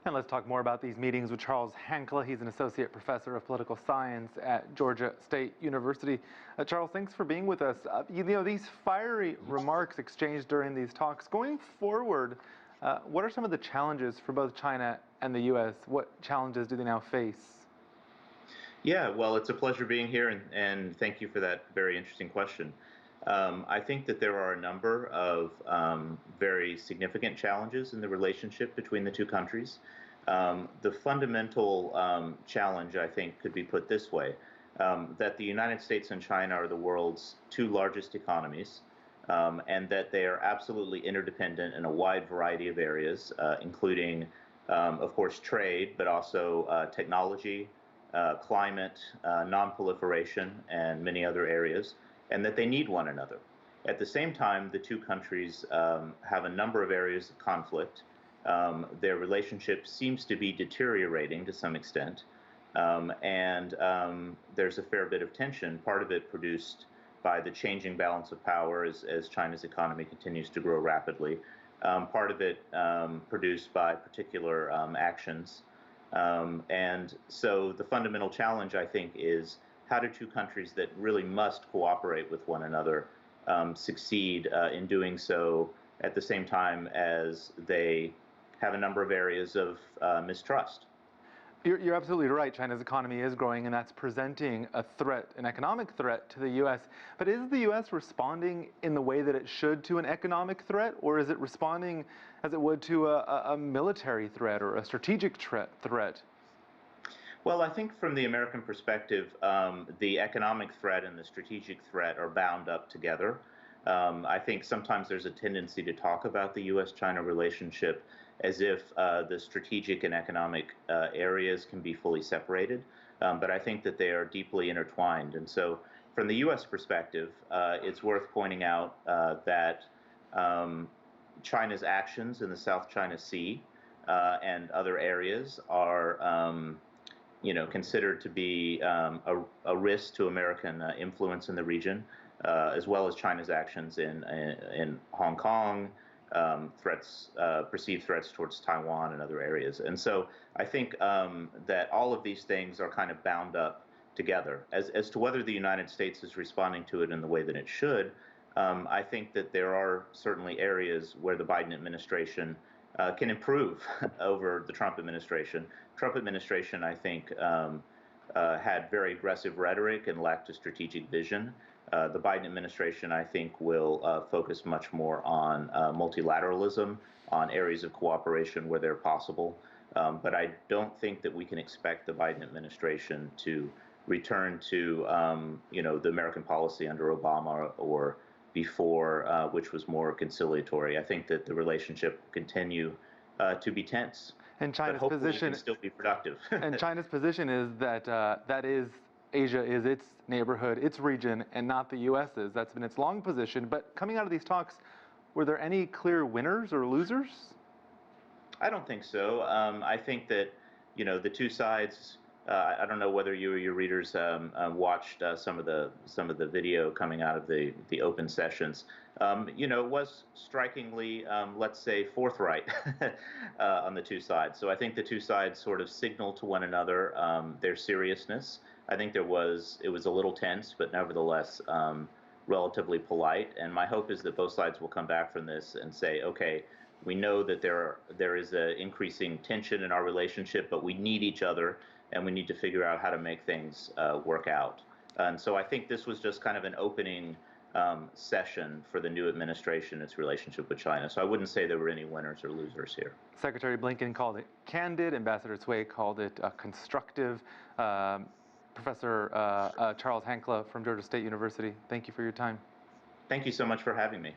And let's talk more about these meetings with Charles Hankla. He's an associate professor of political science at Georgia State University. Charles, thanks for being with us. These fiery remarks exchanged during these talks, going forward, what are some of the challenges for both China and the U.S.? What challenges do they now face? Yeah, well, it's a pleasure being here, and thank you for that very interesting question. I think that there are a number of very significant challenges in the relationship between the two countries. The fundamental challenge, I think, could be put this way, that the United States and China are the world's two largest economies, and that they are absolutely interdependent in a wide variety of areas, including, of course, trade, but also technology, climate, non-proliferation, and many other areas, and that they need one another. At the same time, the two countries have a number of areas of conflict. Their relationship seems to be deteriorating to some extent, and there's a fair bit of tension, part of it produced by the changing balance of power as China's economy continues to grow rapidly, part of it produced by particular actions. And so the fundamental challenge, I think, is how do two countries that really must cooperate with one another succeed in doing so at the same time as they have a number of areas of mistrust? You're absolutely right. China's economy is growing, and that's presenting a threat, an economic threat to the U.S. But is the U.S. responding in the way that it should to an economic threat, or is it responding as it would to a military threat or a strategic threat? Well, I think from the American perspective, the economic threat and the strategic threat are bound up together. I think sometimes there's a tendency to talk about the U.S.-China relationship as if the strategic and economic areas can be fully separated, but I think that they are deeply intertwined. And so from the U.S. perspective, it's worth pointing out that China's actions in the South China Sea and other areas are considered to be a risk to American influence in the region, as well as China's actions in Hong Kong, perceived threats towards Taiwan and other areas. And so I think that all of these things are kind of bound up together. As to whether the United States is responding to it in the way that it should, I think that there are certainly areas where the Biden administration can improve over the Trump administration. Trump administration, I think, had very aggressive rhetoric and lacked a strategic vision. The Biden administration, I think, will focus much more on multilateralism, on areas of cooperation where they're possible. But I don't think that we can expect the Biden administration to return to, the American policy under Obama or before, which was more conciliatory. I think that the relationship will continue to be tense. And China's but hopefully position it can still be productive. And China's position is that Asia is its neighborhood, its region, and not the U.S.'s. That's been its long position. But coming out of these talks, were there any clear winners or losers? I don't think so. I think that the two sides. I don't know whether you or your readers watched some of the video coming out of the open sessions. It was strikingly, let's say, forthright on the two sides. So I think the two sides sort of signaled to one another their seriousness. I think it was a little tense, but nevertheless relatively polite. And my hope is that both sides will come back from this and say, okay, we know that there is an increasing tension in our relationship, but we need each other, and we need to figure out how to make things work out. And so I think this was just kind of an opening session for the new administration, its relationship with China. So I wouldn't say there were any winners or losers here. Secretary Blinken called it candid. Ambassador Cui called it constructive. Professor Charles Hankla from Georgia State University, thank you for your time. Thank you so much for having me.